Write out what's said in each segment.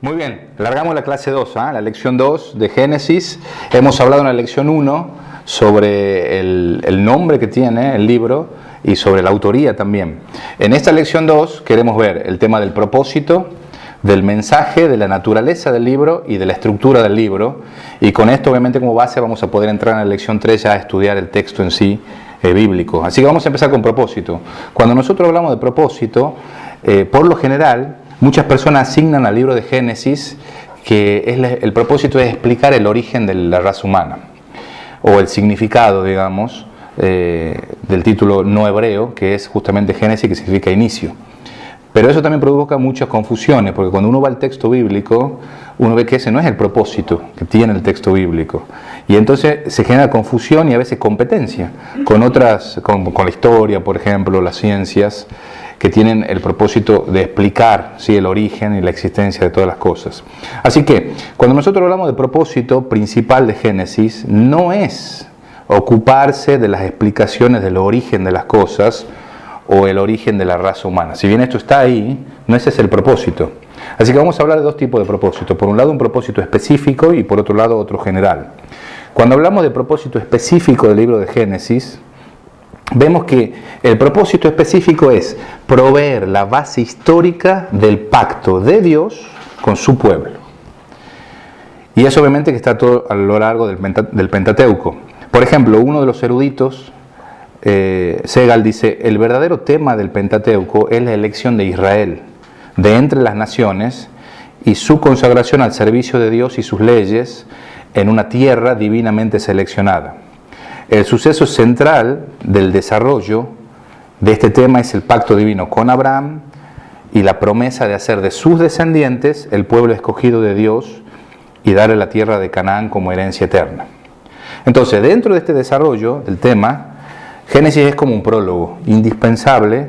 Muy bien, largamos la clase 2, la lección 2 de Génesis. Hemos hablado en la lección 1 sobre el nombre que tiene el libro y sobre la autoría también. En esta lección 2 queremos ver el tema del propósito, del mensaje, de la naturaleza del libro y de la estructura del libro. Y con esto, obviamente, como base vamos a poder entrar en la lección 3 ya a estudiar el texto en sí bíblico. Así que vamos a empezar con propósito. Cuando nosotros hablamos de propósito, por lo general, muchas personas asignan al libro de Génesis que el propósito es explicar el origen de la raza humana, o el significado, digamos, del título no hebreo, que es justamente Génesis, que significa inicio. Pero eso también provoca muchas confusiones, porque cuando uno va al texto bíblico, uno ve que ese no es el propósito que tiene el texto bíblico. Y entonces se genera confusión y a veces competencia con otras, con la historia, por ejemplo, las ciencias, que tienen el propósito de explicar, ¿sí?, el origen y la existencia de todas las cosas. Así que, cuando nosotros hablamos de propósito principal de Génesis, no es ocuparse de las explicaciones del origen de las cosas o el origen de la raza humana. Si bien esto está ahí, no ese es el propósito. Así que vamos a hablar de dos tipos de propósito. Por un lado, un propósito específico y por otro lado, otro general. Cuando hablamos de propósito específico del libro de Génesis, vemos que el propósito específico es proveer la base histórica del pacto de Dios con su pueblo. Y eso obviamente que está todo a lo largo del Pentateuco. Por ejemplo, uno de los eruditos, Segal, dice: el verdadero tema del Pentateuco es la elección de Israel de entre las naciones y su consagración al servicio de Dios y sus leyes en una tierra divinamente seleccionada. El suceso central del desarrollo de este tema es el pacto divino con Abraham y la promesa de hacer de sus descendientes el pueblo escogido de Dios y darle la tierra de Canaán como herencia eterna. Entonces, dentro de este desarrollo del tema, Génesis es como un prólogo indispensable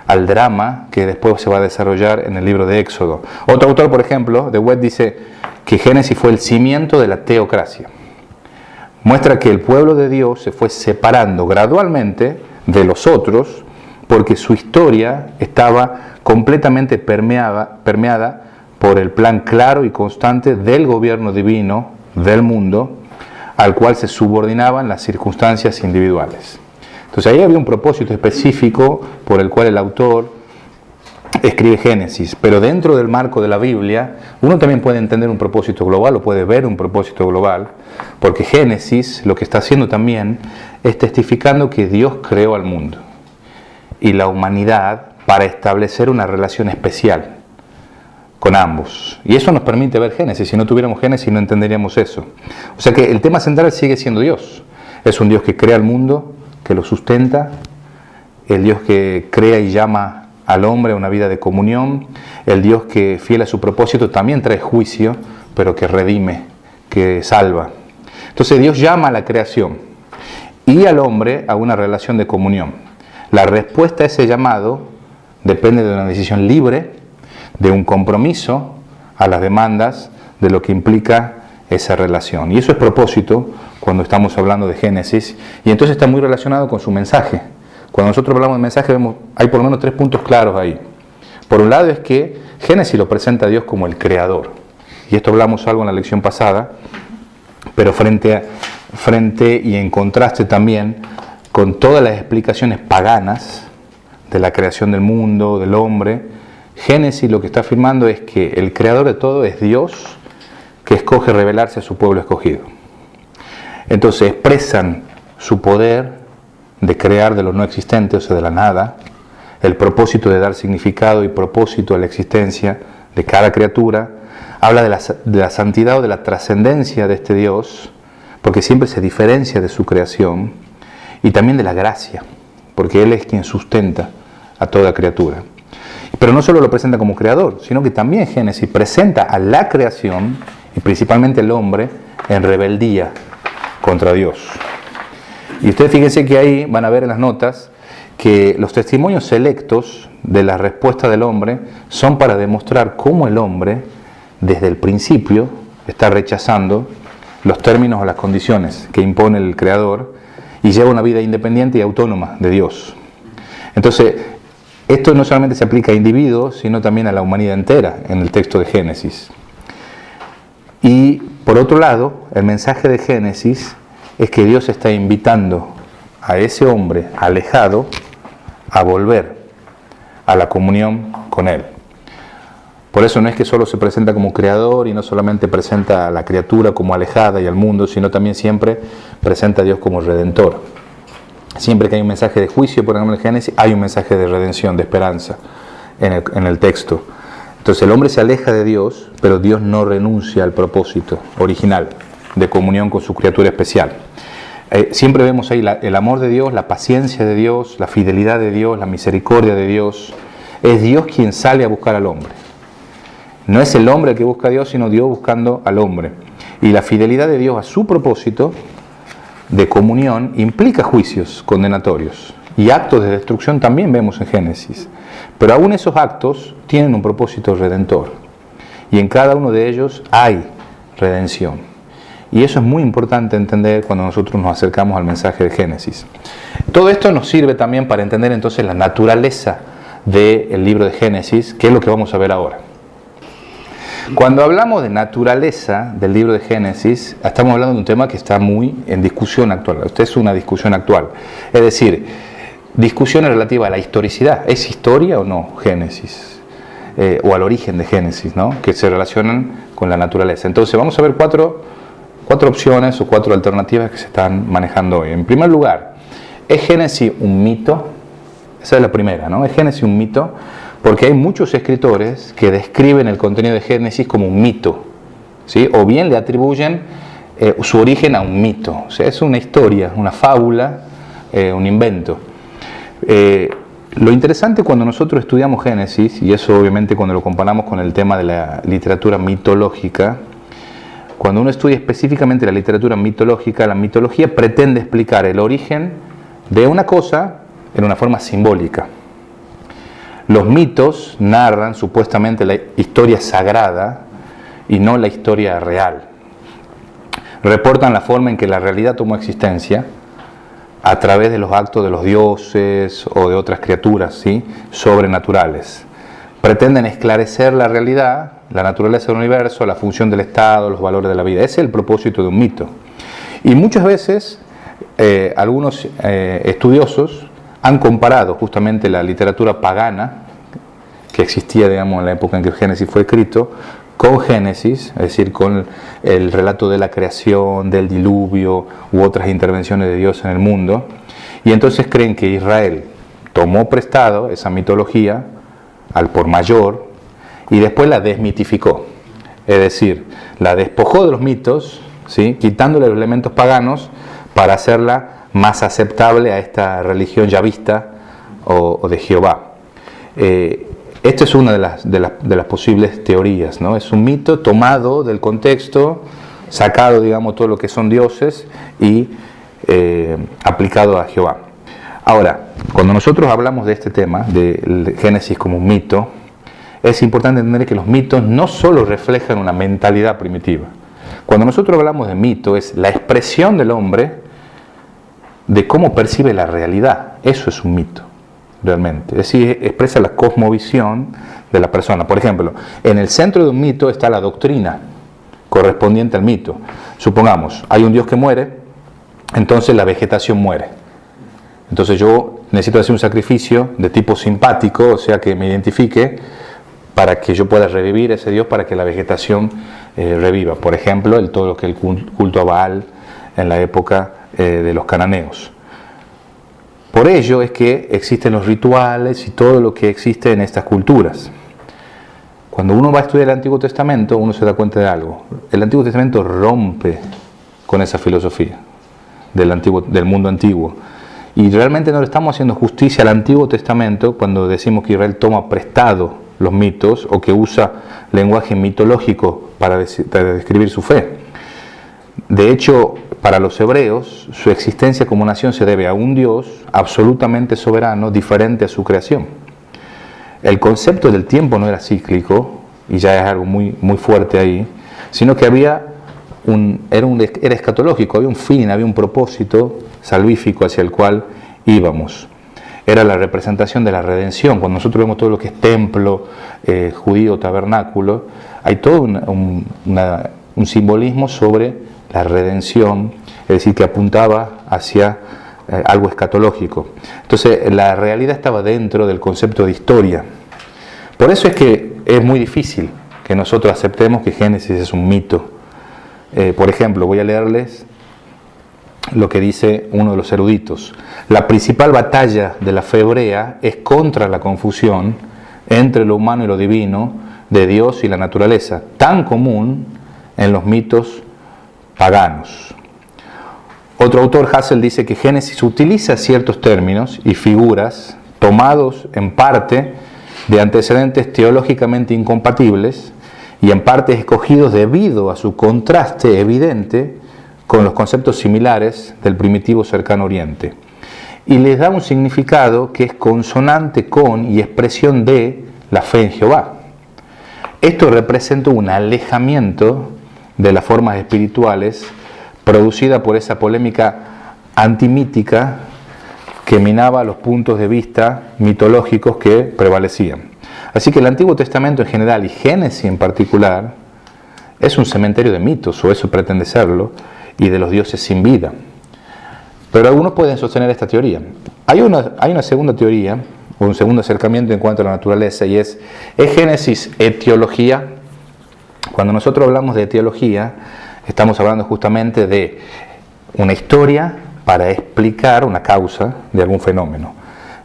al drama que después se va a desarrollar en el libro de Éxodo. Otro autor, por ejemplo, de Webb, dice que Génesis fue el cimiento de la teocracia. Muestra que el pueblo de Dios se fue separando gradualmente de los otros porque su historia estaba completamente permeada por el plan claro y constante del gobierno divino del mundo, al cual se subordinaban las circunstancias individuales. Entonces ahí había un propósito específico por el cual el autor escribe Génesis, pero dentro del marco de la Biblia uno también puede entender un propósito global o puede ver un propósito global, porque Génesis lo que está haciendo también es testificando que Dios creó al mundo y la humanidad para establecer una relación especial con ambos. Y eso nos permite ver Génesis. Si no tuviéramos Génesis no entenderíamos eso. O sea que el tema central sigue siendo Dios. Es un Dios que crea el mundo, que lo sustenta, el Dios que crea y llama al hombre a una vida de comunión, el Dios que, fiel a su propósito, también trae juicio, pero que redime, que salva. Entonces Dios llama a la creación y al hombre a una relación de comunión. La respuesta a ese llamado depende de una decisión libre, de un compromiso a las demandas de lo que implica esa relación. Y eso es propósito cuando estamos hablando de Génesis, y entonces está muy relacionado con su mensaje. Cuando nosotros hablamos de mensaje, vemos, hay por lo menos 3 puntos claros ahí. Por un lado es que Génesis lo presenta a Dios como el creador. Y esto hablamos algo en la lección pasada, pero frente y en contraste también con todas las explicaciones paganas de la creación del mundo, del hombre, Génesis lo que está afirmando es que el creador de todo es Dios, que escoge revelarse a su pueblo escogido. Entonces expresan su poder de crear de lo no existente, o sea, de la nada, el propósito de dar significado y propósito a la existencia de cada criatura. Habla de la santidad o de la trascendencia de este Dios, porque siempre se diferencia de su creación, y también de la gracia, porque Él es quien sustenta a toda criatura. Pero no solo lo presenta como creador, sino que también Génesis presenta a la creación, y principalmente el hombre, en rebeldía contra Dios. Y ustedes fíjense que ahí van a ver en las notas que los testimonios selectos de la respuesta del hombre son para demostrar cómo el hombre, desde el principio, está rechazando los términos o las condiciones que impone el Creador y lleva una vida independiente y autónoma de Dios. Entonces, esto no solamente se aplica a individuos, sino también a la humanidad entera en el texto de Génesis. Y por otro lado, el mensaje de Génesis es que Dios está invitando a ese hombre alejado a volver a la comunión con Él. Por eso no es que solo se presenta como creador y no solamente presenta a la criatura como alejada y al mundo, sino también siempre presenta a Dios como redentor. Siempre que hay un mensaje de juicio, por ejemplo en Génesis, hay un mensaje de redención, de esperanza en el texto. Entonces el hombre se aleja de Dios, pero Dios no renuncia al propósito original de comunión con su criatura especial. Siempre vemos ahí el amor de Dios, la paciencia de Dios, la fidelidad de Dios, la misericordia de Dios. Es Dios quien sale a buscar al hombre. No es el hombre el que busca a Dios, sino Dios buscando al hombre. Y la fidelidad de Dios a su propósito de comunión implica juicios condenatorios. Y actos de destrucción también vemos en Génesis. Pero aún esos actos tienen un propósito redentor. Y en cada uno de ellos hay redención. Y eso es muy importante entender cuando nosotros nos acercamos al mensaje de Génesis. Todo esto nos sirve también para entender entonces la naturaleza del libro de Génesis, que es lo que vamos a ver ahora. Cuando hablamos de naturaleza del libro de Génesis, estamos hablando de un tema que está muy en discusión actual. Esta es una discusión actual. Es decir, discusiones relativas a la historicidad. ¿Es historia o no Génesis? O al origen de Génesis, ¿no? Que se relacionan con la naturaleza. Entonces vamos a ver cuatro opciones o cuatro alternativas que se están manejando hoy. En primer lugar, ¿es Génesis un mito? Esa es la primera, ¿no? ¿Es Génesis un mito? Porque hay muchos escritores que describen el contenido de Génesis como un mito, ¿sí? O bien le atribuyen su origen a un mito. O sea, es una historia, una fábula, un invento. Lo interesante cuando nosotros estudiamos Génesis, y eso obviamente cuando lo comparamos con el tema de la literatura mitológica, cuando uno estudia específicamente la literatura mitológica, la mitología pretende explicar el origen de una cosa en una forma simbólica. Los mitos narran supuestamente la historia sagrada y no la historia real. Reportan la forma en que la realidad tomó existencia a través de los actos de los dioses o de otras criaturas, ¿sí?, sobrenaturales. Pretenden esclarecer la realidad, la naturaleza del universo, la función del Estado, los valores de la vida. Ese es el propósito de un mito. Y muchas veces algunos estudiosos han comparado justamente la literatura pagana que existía, digamos, en la época en que Génesis fue escrito, con Génesis, es decir, con el relato de la creación, del diluvio u otras intervenciones de Dios en el mundo, y entonces creen que Israel tomó prestado esa mitología al por mayor y después la desmitificó, es decir, la despojó de los mitos, ¿sí?, quitándole los elementos paganos para hacerla más aceptable a esta religión yavista o de Jehová. Esta es una de las posibles teorías, ¿no? Es un mito tomado del contexto, sacado, digamos, todo lo que son dioses y aplicado a Jehová. Ahora, cuando nosotros hablamos de este tema, de Génesis como un mito, es importante entender que los mitos no solo reflejan una mentalidad primitiva. Cuando nosotros hablamos de mito, es la expresión del hombre de cómo percibe la realidad. Eso es un mito, realmente. Es decir, expresa la cosmovisión de la persona. Por ejemplo, en el centro de un mito está la doctrina correspondiente al mito. Supongamos, hay un Dios que muere, entonces la vegetación muere. Entonces yo necesito hacer un sacrificio de tipo simpático, o sea, que me identifique para que yo pueda revivir ese Dios, para que la vegetación reviva. Por ejemplo, todo lo que el culto a Baal en la época de los cananeos. Por ello es que existen los rituales y todo lo que existe en estas culturas. Cuando uno va a estudiar el Antiguo Testamento, uno se da cuenta de algo. El Antiguo Testamento rompe con esa filosofía del mundo antiguo. Y realmente no le estamos haciendo justicia al Antiguo Testamento cuando decimos que Israel toma prestado los mitos o que usa lenguaje mitológico para describir su fe. De hecho, para los hebreos, su existencia como nación se debe a un Dios absolutamente soberano, diferente a su creación. El concepto del tiempo no era cíclico, y ya es algo muy, muy fuerte ahí, sino que era escatológico, había un fin, había un propósito salvífico hacia el cual íbamos. Era la representación de la redención. Cuando nosotros vemos todo lo que es templo, judío, tabernáculo, hay toda una un simbolismo sobre la redención, es decir, que apuntaba hacia algo escatológico. Entonces, la realidad estaba dentro del concepto de historia. Por eso es que es muy difícil que nosotros aceptemos que Génesis es un mito. Por ejemplo, voy a leerles lo que dice uno de los eruditos. La principal batalla de la fe hebrea es contra la confusión entre lo humano y lo divino, de Dios y la naturaleza, tan común en los mitos paganos. Otro autor, Hassel, dice que Génesis utiliza ciertos términos y figuras tomados en parte de antecedentes teológicamente incompatibles y en parte escogidos debido a su contraste evidente con los conceptos similares del primitivo cercano oriente, y les da un significado que es consonante con y expresión de la fe en Jehová. Esto representa un alejamiento de las formas espirituales producida por esa polémica antimítica que minaba los puntos de vista mitológicos que prevalecían. Así que el Antiguo Testamento en general y Génesis en particular es un cementerio de mitos, o eso pretende serlo, y de los dioses sin vida. Pero algunos pueden sostener esta teoría. Hay una segunda teoría, o un segundo acercamiento en cuanto a la naturaleza, y ¿es Génesis etiología? Cuando nosotros hablamos de etiología, estamos hablando justamente de una historia para explicar una causa de algún fenómeno,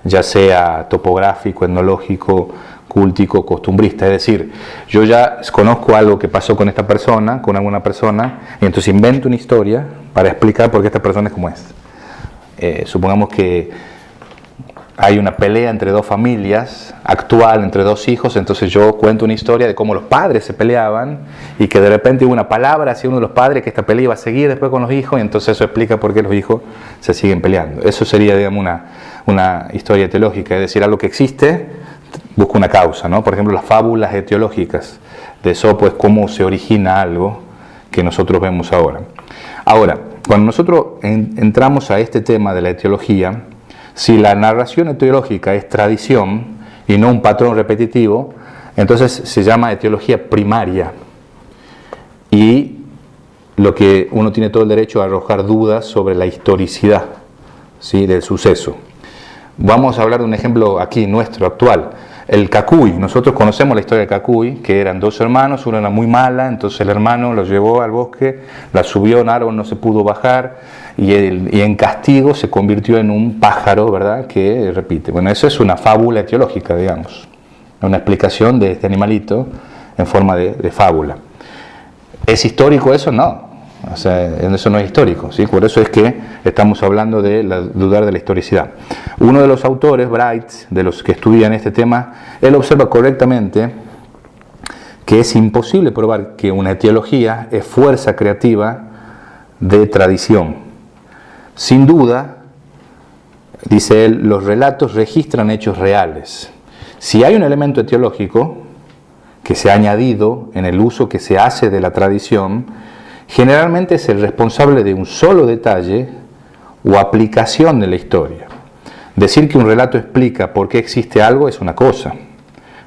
ya sea topográfico, etnológico, cúltico, costumbrista. Es decir, yo ya conozco algo que pasó con esta persona, con alguna persona, y entonces invento una historia para explicar por qué esta persona es como es. Supongamos que hay una pelea entre dos familias, actual, entre dos hijos, entonces yo cuento una historia de cómo los padres se peleaban y que de repente hubo una palabra hacia uno de los padres que esta pelea iba a seguir después con los hijos, y entonces eso explica por qué los hijos se siguen peleando. Eso sería, digamos, una historia teológica, es decir, algo que existe busca una causa, ¿no? Por ejemplo, las fábulas etiológicas, de eso pues cómo se origina algo que nosotros vemos ahora. Ahora, cuando nosotros entramos a este tema de la etiología, si la narración etiológica es tradición y no un patrón repetitivo, entonces se llama etiología primaria, y lo que uno tiene todo el derecho a arrojar dudas sobre la historicidad, ¿sí?, del suceso. Vamos a hablar de un ejemplo aquí nuestro, actual. El Cacuy. Nosotros conocemos la historia del Cacuy, que eran dos hermanos, uno era muy mala, entonces el hermano lo llevó al bosque, la subió a un árbol, no se pudo bajar, y en castigo se convirtió en un pájaro, ¿verdad?, que repite. Bueno, eso es una fábula etiológica, digamos, una explicación de este animalito en forma de fábula. ¿Es histórico eso? No. O sea, eso no es histórico, ¿sí? Por eso es que estamos hablando de dudar de la historicidad. Uno de los autores, Bright, de los que estudian este tema, él observa correctamente que es imposible probar que una etiología es fuerza creativa de tradición. Sin duda, dice él, los relatos registran hechos reales. Si hay un elemento etiológico que se ha añadido en el uso que se hace de la tradición, generalmente es el responsable de un solo detalle o aplicación de la historia. Decir que un relato explica por qué existe algo es una cosa,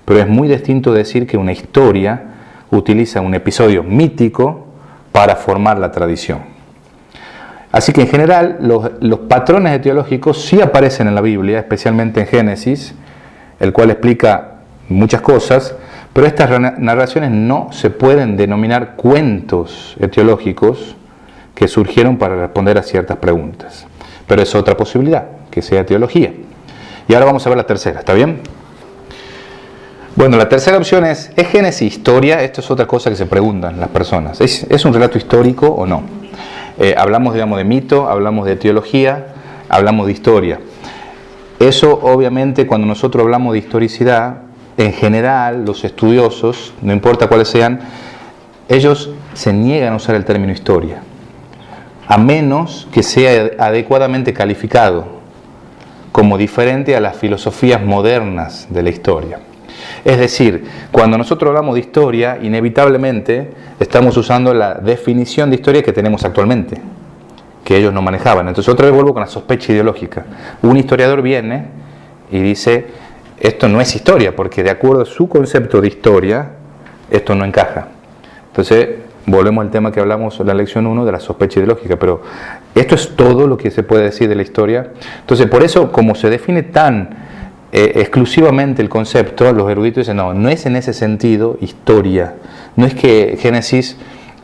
pero es muy distinto decir que una historia utiliza un episodio mítico para formar la tradición. Así que en general los patrones etiológicos sí aparecen en la Biblia, especialmente en Génesis, el cual explica muchas cosas, pero estas narraciones no se pueden denominar cuentos etiológicos que surgieron para responder a ciertas preguntas. Pero es otra posibilidad, que sea teología. Y ahora vamos a ver la tercera, ¿está bien? Bueno, la tercera opción es Génesis historia? Esto es otra cosa que se preguntan las personas. ¿Es un relato histórico o no? Hablamos, digamos, de mito, hablamos de teología, hablamos de historia. Eso, obviamente, cuando nosotros hablamos de historicidad, en general, los estudiosos, no importa cuáles sean, ellos se niegan a usar el término historia, a menos que sea adecuadamente calificado como diferente a las filosofías modernas de la historia. Es decir, cuando nosotros hablamos de historia, inevitablemente estamos usando la definición de historia que tenemos actualmente, que ellos no manejaban. Entonces otra vez vuelvo con la sospecha ideológica. Un historiador viene y dice: esto no es historia, porque de acuerdo a su concepto de historia, esto no encaja. Entonces, volvemos al tema que hablamos en la lección 1 de la sospecha ideológica, pero esto es todo lo que se puede decir de la historia. Entonces, por eso, como se define tan exclusivamente el concepto, los eruditos dicen, no es en ese sentido historia. No es que Génesis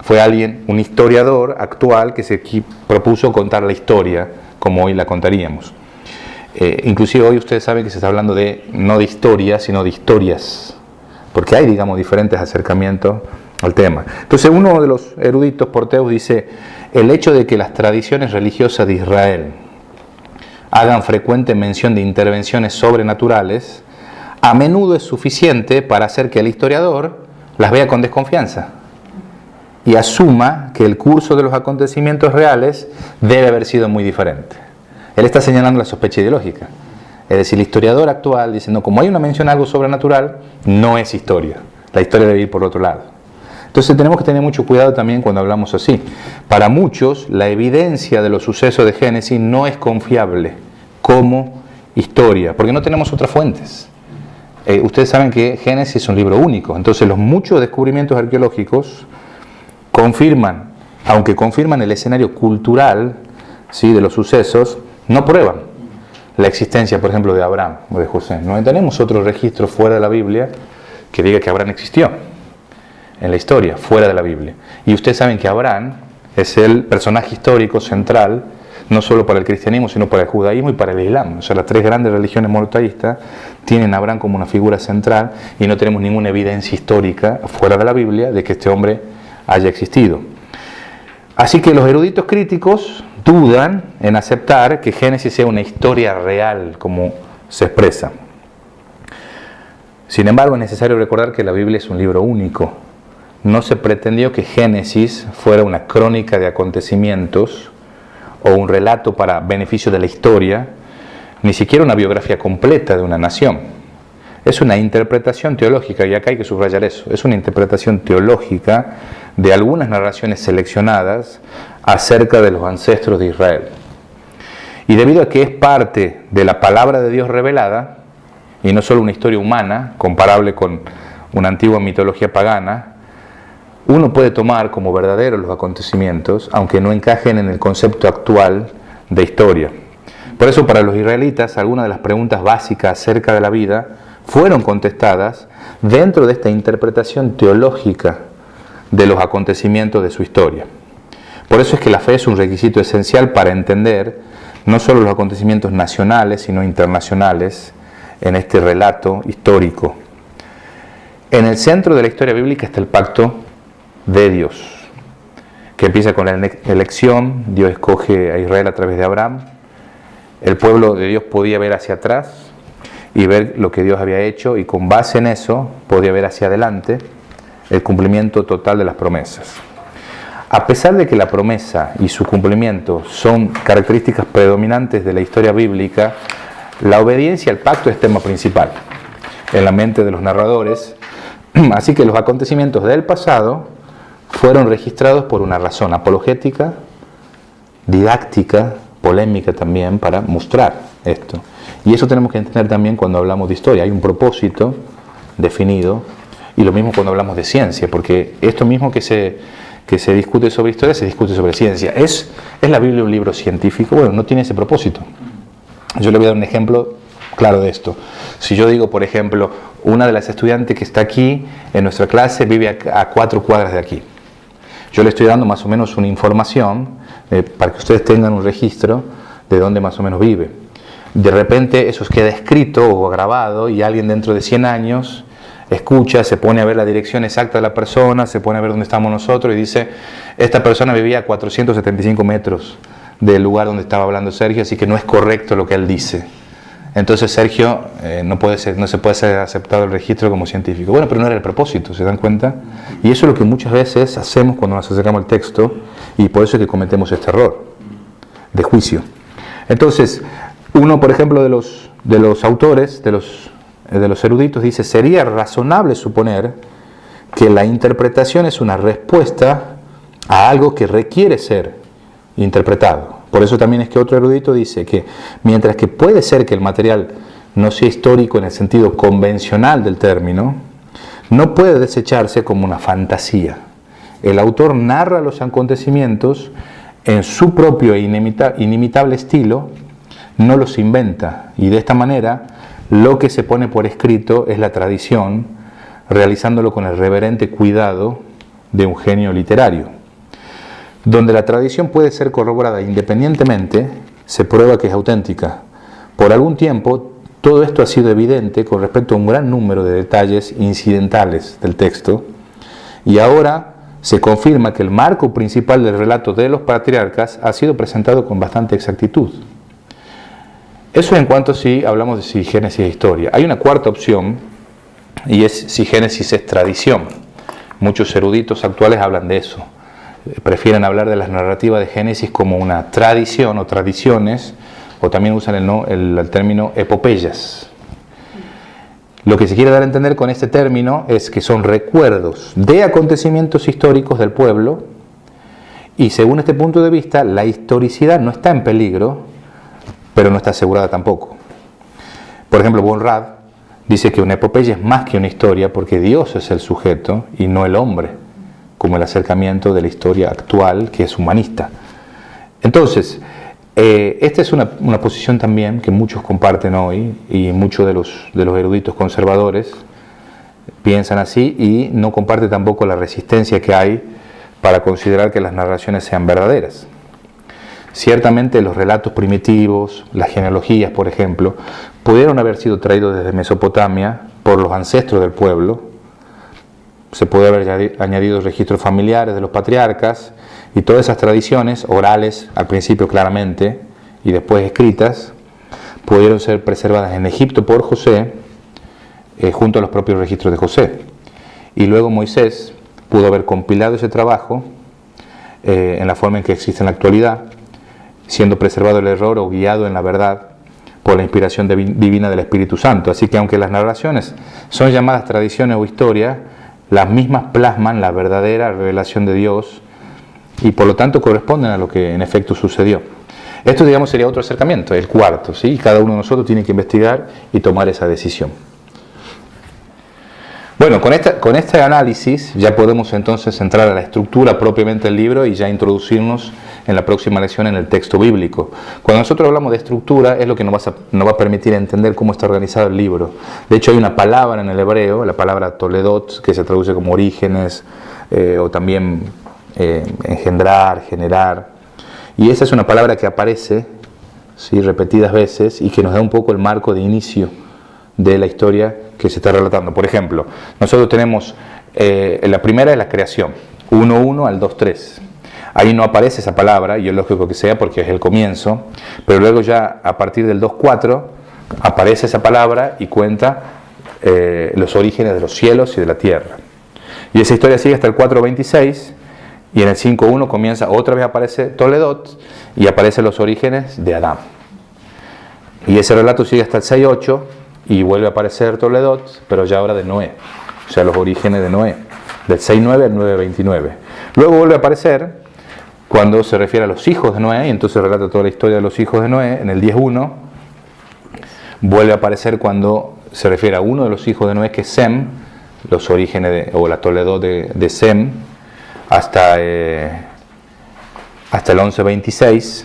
fue un historiador actual que se propuso contar la historia como hoy la contaríamos. Inclusive hoy ustedes saben que se está hablando no de historia, sino de historias, porque hay, digamos, diferentes acercamientos al tema. Entonces uno de los eruditos porteos dice, el hecho de que las tradiciones religiosas de Israel hagan frecuente mención de intervenciones sobrenaturales, a menudo es suficiente para hacer que el historiador las vea con desconfianza y asuma que el curso de los acontecimientos reales debe haber sido muy diferente. Él está señalando la sospecha ideológica. Es decir, el historiador actual dice, no, como hay una mención a algo sobrenatural, no es historia. La historia debe ir por otro lado. Entonces tenemos que tener mucho cuidado también cuando hablamos así. Para muchos, la evidencia de los sucesos de Génesis no es confiable como historia, porque no tenemos otras fuentes. Ustedes saben que Génesis es un libro único, entonces los muchos descubrimientos arqueológicos confirman, aunque confirman el escenario cultural, ¿sí?, de los sucesos, no prueban la existencia, por ejemplo, de Abraham o de José. No tenemos otro registro fuera de la Biblia que diga que Abraham existió en la historia, fuera de la Biblia. Y ustedes saben que Abraham es el personaje histórico central, no solo para el cristianismo, sino para el judaísmo y para el islam. O sea, las tres grandes religiones monoteístas tienen a Abraham como una figura central y no tenemos ninguna evidencia histórica fuera de la Biblia de que este hombre haya existido. Así que los eruditos críticos dudan en aceptar que Génesis sea una historia real, como se expresa. Sin embargo, es necesario recordar que la Biblia es un libro único. No se pretendió que Génesis fuera una crónica de acontecimientos o un relato para beneficio de la historia, ni siquiera una biografía completa de una nación. Es una interpretación teológica, y acá hay que subrayar eso, es una interpretación teológica de algunas narraciones seleccionadas acerca de los ancestros de Israel. Y debido a que es parte de la palabra de Dios revelada, y no solo una historia humana, comparable con una antigua mitología pagana, uno puede tomar como verdaderos los acontecimientos, aunque no encajen en el concepto actual de historia. Por eso, para los israelitas, algunas de las preguntas básicas acerca de la vida fueron contestadas dentro de esta interpretación teológica de los acontecimientos de su historia. Por eso es que la fe es un requisito esencial para entender no solo los acontecimientos nacionales, sino internacionales en este relato histórico. En el centro de la historia bíblica está el pacto de Dios, que empieza con la elección. Dios escoge a Israel a través de Abraham. El pueblo de Dios podía ver hacia atrás y ver lo que Dios había hecho, y con base en eso podía ver hacia adelante el cumplimiento total de las promesas. A pesar de que la promesa y su cumplimiento son características predominantes de la historia bíblica, la obediencia al pacto es tema principal en la mente de los narradores. Así que los acontecimientos del pasado fueron registrados por una razón apologética, didáctica, polémica también, para mostrar esto. Y eso tenemos que entender también cuando hablamos de historia. Hay un propósito definido, y lo mismo cuando hablamos de ciencia, porque esto mismo que se discute sobre historia, se discute sobre ciencia. ¿Es la Biblia un libro científico? Bueno, no tiene ese propósito. Yo le voy a dar un ejemplo claro de esto. Si yo digo, por ejemplo, una de las estudiantes que está aquí en nuestra clase vive a 4 cuadras de aquí. Yo le estoy dando más o menos una información para que ustedes tengan un registro de dónde más o menos vive. De repente eso queda escrito o grabado, y alguien dentro de 100 años escucha, se pone a ver la dirección exacta de la persona, se pone a ver dónde estamos nosotros y dice, esta persona vivía a 475 metros del lugar donde estaba hablando Sergio, así que no es correcto lo que él dice. Entonces Sergio no se puede ser aceptado el registro como científico. Bueno, pero no era el propósito, ¿se dan cuenta? Y eso es lo que muchas veces hacemos cuando nos acercamos al texto, y por eso es que cometemos este error de juicio. Entonces, uno, por ejemplo, de los autores, de los eruditos, dice, sería razonable suponer que la interpretación es una respuesta a algo que requiere ser interpretado. Por eso también es que otro erudito dice que mientras que puede ser que el material no sea histórico en el sentido convencional del término, no puede desecharse como una fantasía. el autor narra los acontecimientos en su propio e inimitable estilo, no los inventa, y de esta manera lo que se pone por escrito es la tradición, realizándolo con el reverente cuidado de un genio literario. Donde la tradición puede ser corroborada independientemente, se prueba que es auténtica. Por algún tiempo, todo esto ha sido evidente con respecto a un gran número de detalles incidentales del texto, y ahora se confirma que el marco principal del relato de los patriarcas ha sido presentado con bastante exactitud. Eso en cuanto si hablamos de si Génesis es historia. Hay una cuarta opción, y es si Génesis es tradición. Muchos eruditos actuales hablan de eso. Prefieren hablar de las narrativas de Génesis como una tradición o tradiciones, o también usan el término epopeyas. Lo que se quiere dar a entender con este término es que son recuerdos de acontecimientos históricos del pueblo, y según este punto de vista, la historicidad no está en peligro, pero no está asegurada tampoco. Por ejemplo, Von Rad dice que una epopeya es más que una historia porque Dios es el sujeto y no el hombre, como el acercamiento de la historia actual, que es humanista. Entonces, esta es una posición también que muchos comparten hoy, y muchos de los eruditos conservadores piensan así, y no comparte tampoco la resistencia que hay para considerar que las narraciones sean verdaderas. Ciertamente los relatos primitivos, las genealogías, por ejemplo, pudieron haber sido traídos desde Mesopotamia por los ancestros del pueblo. Se puede haber añadido registros familiares de los patriarcas, y todas esas tradiciones, orales al principio claramente y después escritas, pudieron ser preservadas en Egipto por José, junto a los propios registros de José. Y luego Moisés pudo haber compilado ese trabajo en la forma en que existe en la actualidad, siendo preservado el error o guiado en la verdad por la inspiración divina del Espíritu Santo. Así que aunque las narraciones son llamadas tradiciones o historia, las mismas plasman la verdadera revelación de Dios y por lo tanto corresponden a lo que en efecto sucedió. Esto, digamos, sería otro acercamiento, el cuarto, ¿sí? Cada uno de nosotros tiene que investigar y tomar esa decisión. Bueno, con este análisis ya podemos entonces entrar a la estructura propiamente del libro y ya introducirnos en la próxima lección en el texto bíblico. Cuando nosotros hablamos de estructura, es lo que nos va a permitir entender cómo está organizado el libro. De hecho, hay una palabra en el hebreo, la palabra toledot, que se traduce como orígenes, o también engendrar, generar. Y esa es una palabra que aparece, ¿sí?, repetidas veces, y que nos da un poco el marco de inicio de la historia que se está relatando. Por ejemplo, nosotros tenemos, la primera es la creación, 1.1 al 2.3. Ahí no aparece esa palabra, y es lógico que sea porque es el comienzo, pero luego ya a partir del 2.4 aparece esa palabra y cuenta los orígenes de los cielos y de la tierra. Y esa historia sigue hasta el 4.26, y en el 5.1 comienza, otra vez aparece Toledot, y aparecen los orígenes de Adán. Y ese relato sigue hasta el 6.8, y vuelve a aparecer Toledot, pero ya ahora de Noé, o sea, los orígenes de Noé, del 6.9 al 9.29. Luego vuelve a aparecer cuando se refiere a los hijos de Noé, y entonces relata toda la historia de los hijos de Noé, en el 10.1. Vuelve a aparecer cuando se refiere a uno de los hijos de Noé, que es Sem, los orígenes o la Toledot de Sem, hasta el 11.26,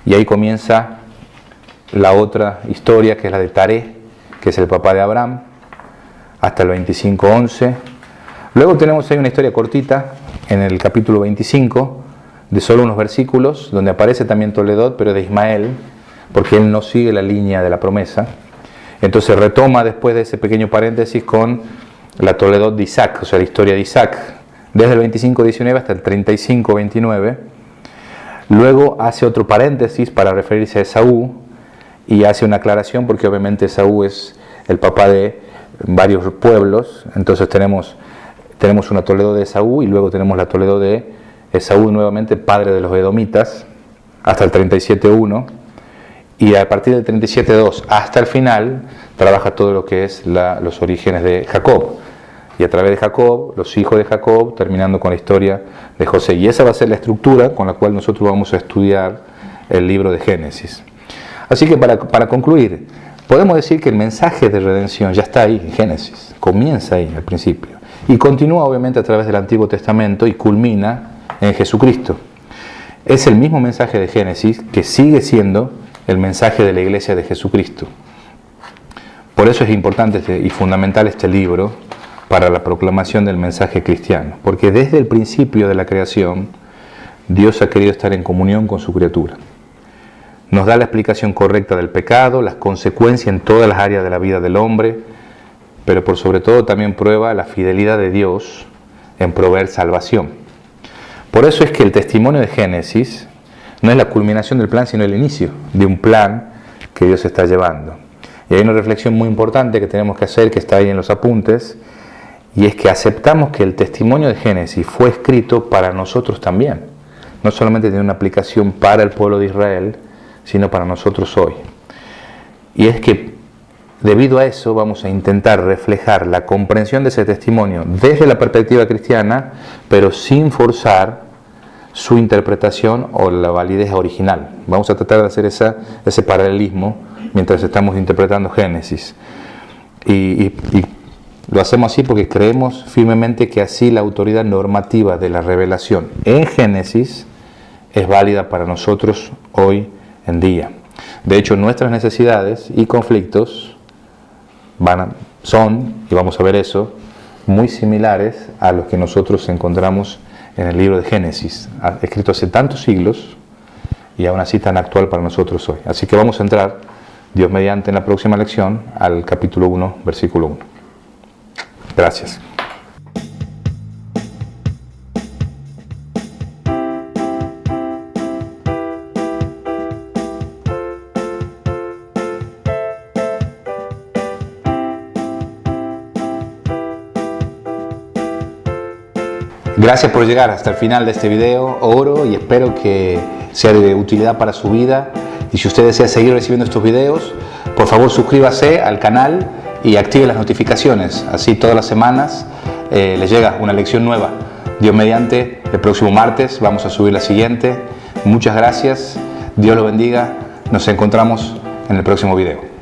y ahí comienza la otra historia, que es la de Taré, que es el papá de Abraham, hasta el 25.11. Luego tenemos ahí una historia cortita en el capítulo 25, de solo unos versículos, donde aparece también Toledot, pero de Ismael, porque él no sigue la línea de la promesa. Entonces retoma después de ese pequeño paréntesis con la Toledot de Isaac, o sea, la historia de Isaac, desde el 25.19 hasta el 35.29. Luego hace otro paréntesis para referirse a Esaú, y hace una aclaración porque obviamente Esaú es el papá de varios pueblos. Entonces tenemos una Toledot de Esaú, y luego tenemos la Toledot de Esaú nuevamente, padre de los edomitas, hasta el 37.1, y a partir del 37.2 hasta el final trabaja todo lo que es los orígenes de Jacob, y a través de Jacob, los hijos de Jacob, terminando con la historia de José. Y esa va a ser la estructura con la cual nosotros vamos a estudiar el libro de Génesis. Así que para concluir, podemos decir que el mensaje de redención ya está ahí en Génesis, comienza ahí al principio. y continúa obviamente a través del Antiguo Testamento y culmina en Jesucristo. Es el mismo mensaje de Génesis que sigue siendo el mensaje de la Iglesia de Jesucristo. Por eso es importante y fundamental este libro para la proclamación del mensaje cristiano, porque desde el principio de la creación Dios ha querido estar en comunión con su criatura. Nos da la explicación correcta del pecado, las consecuencias en todas las áreas de la vida del hombre, pero por sobre todo también prueba la fidelidad de Dios en proveer salvación. Por eso es que el testimonio de Génesis no es la culminación del plan, sino el inicio de un plan que Dios está llevando. Y hay una reflexión muy importante que tenemos que hacer, que está ahí en los apuntes, y es que aceptamos que el testimonio de Génesis fue escrito para nosotros también. No solamente tiene una aplicación para el pueblo de Israel, sino para nosotros hoy. Y es que debido a eso vamos a intentar reflejar la comprensión de ese testimonio desde la perspectiva cristiana, pero sin forzar su interpretación o la validez original. Vamos a tratar de hacer ese paralelismo mientras estamos interpretando Génesis. Y lo hacemos así porque creemos firmemente que así la autoridad normativa de la revelación en Génesis es válida para nosotros hoy en día. De hecho, nuestras necesidades y conflictos son, y vamos a ver eso, muy similares a los que nosotros encontramos en el libro de Génesis, escrito hace tantos siglos y aún así tan actual para nosotros hoy. Así que vamos a entrar, Dios mediante, en la próxima lección al capítulo 1, versículo 1. Gracias. Gracias por llegar hasta el final de este video. Oro y espero que sea de utilidad para su vida. Y si usted desea seguir recibiendo estos videos, por favor suscríbase al canal y active las notificaciones. Así todas las semanas le llega una lección nueva. Dios mediante, el próximo martes vamos a subir la siguiente. Muchas gracias. Dios lo bendiga. Nos encontramos en el próximo video.